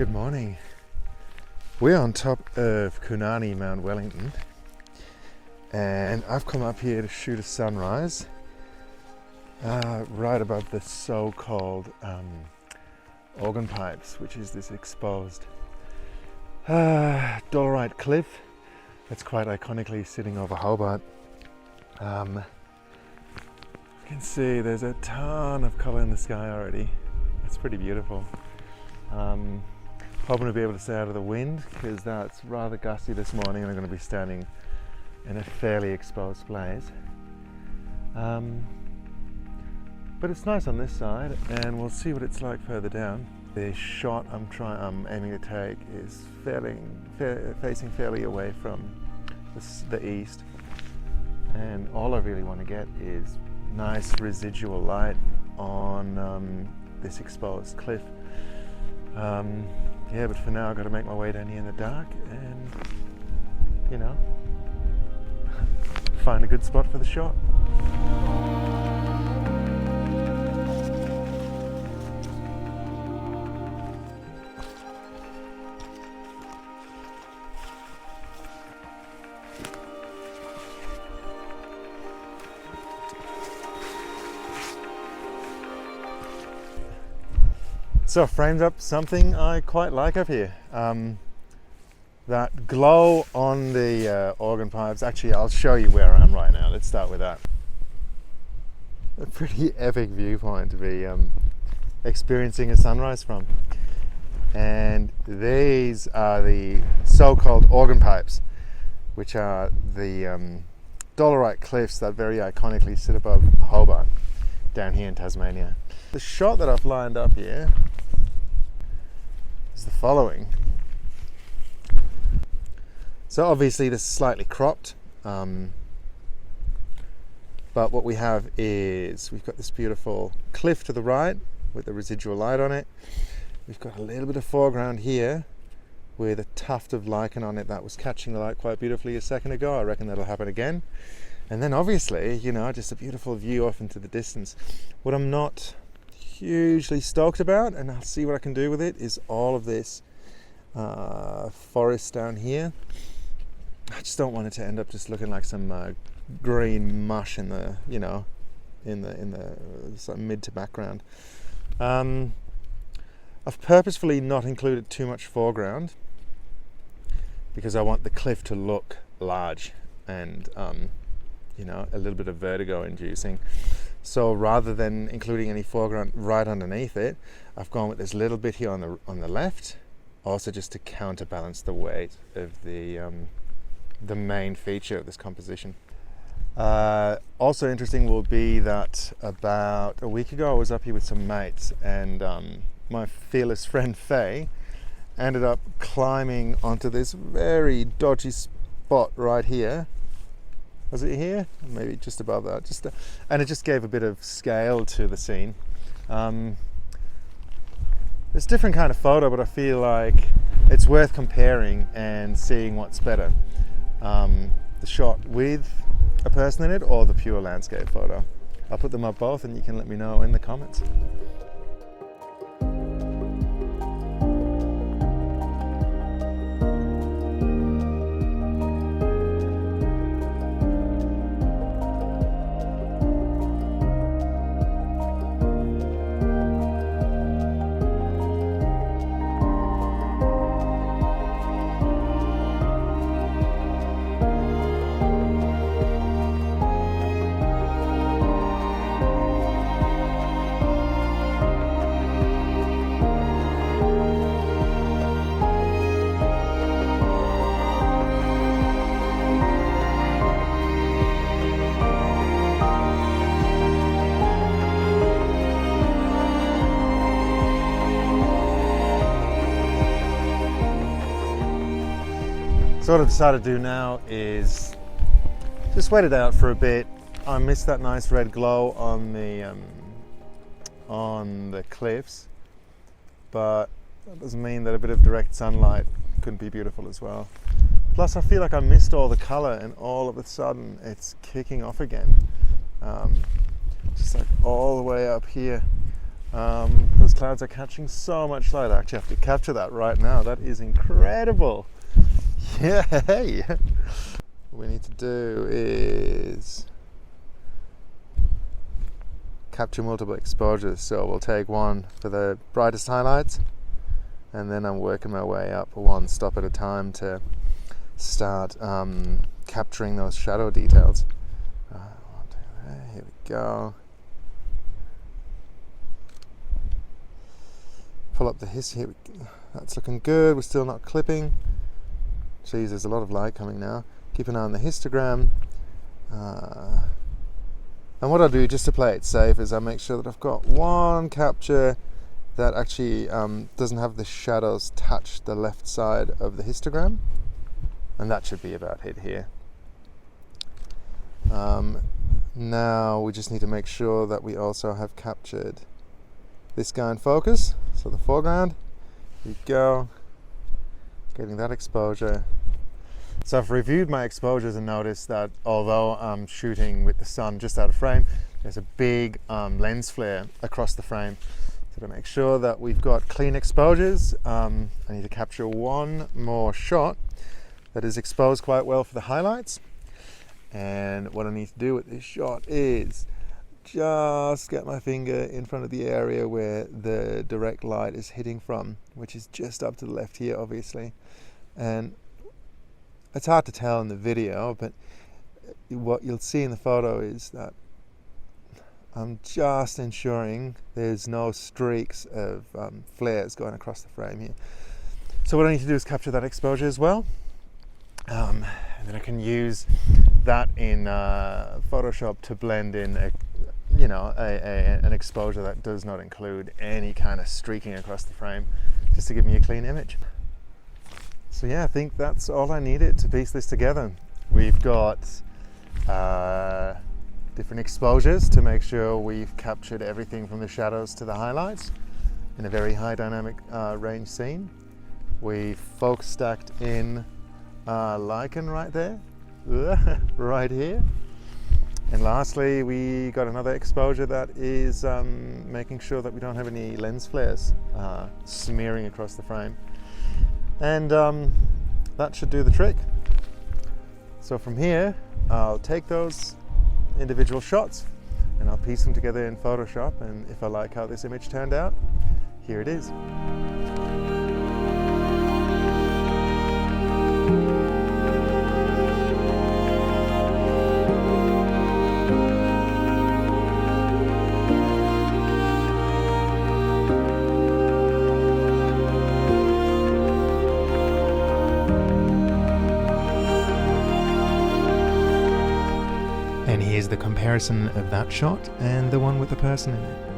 Good morning. We're on top of Kunanyi, Mount Wellington, and I've come up here to shoot a sunrise right above the so-called organ pipes, which is this exposed dolerite cliff that's quite iconically sitting over Hobart. You can see there's a ton of colour in the sky already. It's pretty beautiful. Hoping to be able to stay out of the wind because that's rather gusty this morning and I'm going to be standing in a fairly exposed place. But it's nice on this side and we'll see what it's like further down. The shot I'm aiming to take is facing fairly away from the east, and all I really want to get is nice residual light on this exposed cliff. Yeah, but for now I've got to make my way down here in the dark and, you know, find a good spot for the shot. So I've framed up something I quite like up here. That glow on the organ pipes. Actually, I'll show you where I am right now. Let's start with that. A pretty epic viewpoint to be experiencing a sunrise from. And these are the so-called organ pipes, which are the dolerite cliffs that very iconically sit above Hobart, down here in Tasmania. The shot that I've lined up here is the following. So obviously this is slightly cropped, but what we have is we've got this beautiful cliff to the right with the residual light on it. We've got a little bit of foreground here with a tuft of lichen on it that was catching the light quite beautifully a second ago. I reckon that'll happen again. And then obviously, you know, just a beautiful view off into the distance. What I'm not hugely stoked about, and I'll see what I can do with it, is all of this forest down here. I just don't want it to end up just looking like some green mush in the, you know, in the sort of mid to background. I've purposefully not included too much foreground because I want the cliff to look large and you know, a little bit of vertigo inducing. So rather than including any foreground right underneath it, I've gone with this little bit here on the left, also just to counterbalance the weight of the main feature of this composition. Also interesting will be that about a week ago I was up here with some mates, and my fearless friend Faye ended up climbing onto this very dodgy spot right here. Was it here? Maybe just above that. And it just gave a bit of scale to the scene. It's a different kind of photo, but I feel like it's worth comparing and seeing what's better. The shot with a person in it or the pure landscape photo. I'll put them up both and you can let me know in the comments. So what I've decided to do now is just wait it out for a bit. I missed that nice red glow on the cliffs, but that doesn't mean that a bit of direct sunlight couldn't be beautiful as well. Plus I feel like I missed all the colour and all of a sudden it's kicking off again. Just like all the way up here Those clouds are catching so much light. I actually have to capture that right now. That is incredible. Yay! What we need to do is capture multiple exposures. So we'll take one for the brightest highlights, and then I'm working my way up one stop at a time to start capturing those shadow details. Here we go. Pull up the history. That's looking good. We're still not clipping. Geez, there's a lot of light coming now. Keep an eye on the histogram. And what I do, just to play it safe, is I make sure that I've got one capture that actually doesn't have the shadows touch the left side of the histogram. And that should be about it here. Now we just need to make sure that we also have captured this guy in focus. So the foreground, here we go, getting that exposure. So I've reviewed my exposures and noticed that although I'm shooting with the sun just out of frame, there's a big lens flare across the frame. So to make sure that we've got clean exposures, I need to capture one more shot that is exposed quite well for the highlights. And what I need to do with this shot is just get my finger in front of the area where the direct light is hitting from, which is just up to the left here, obviously. And it's hard to tell in the video, but what you'll see in the photo is that I'm just ensuring there's no streaks of flares going across the frame here. So what I need to do is capture that exposure as well. And then I can use that in Photoshop to blend in an exposure that does not include any kind of streaking across the frame, just to give me a clean image. So yeah, I think that's all I needed to piece this together. We've got different exposures to make sure we've captured everything from the shadows to the highlights in a very high dynamic range scene. We've focus stacked in lichen right there, right here. And lastly, we got another exposure that is making sure that we don't have any lens flares smearing across the frame. And that should do the trick. So from here, I'll take those individual shots and I'll piece them together in Photoshop, and if I like how this image turned out, here it is. And here's the comparison of that shot and the one with the person in it.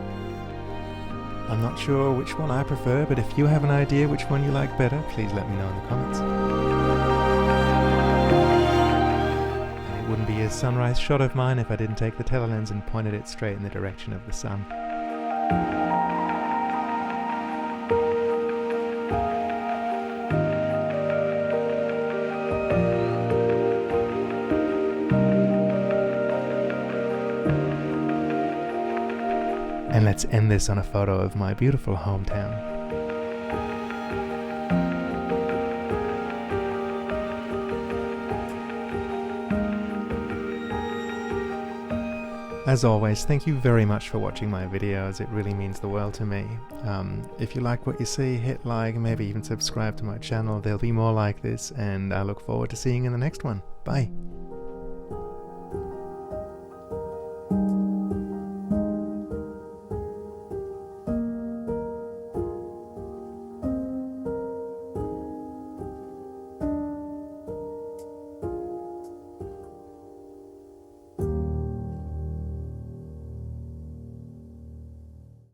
I'm not sure which one I prefer, but if you have an idea which one you like better, please let me know in the comments. And it wouldn't be a sunrise shot of mine if I didn't take the telelens and pointed it straight in the direction of the sun. And let's end this on a photo of my beautiful hometown. As always, thank you very much for watching my videos. It really means the world to me. If you like what you see, hit like, maybe even subscribe to my channel. There'll be more like this, and I look forward to seeing you in the next one. Bye.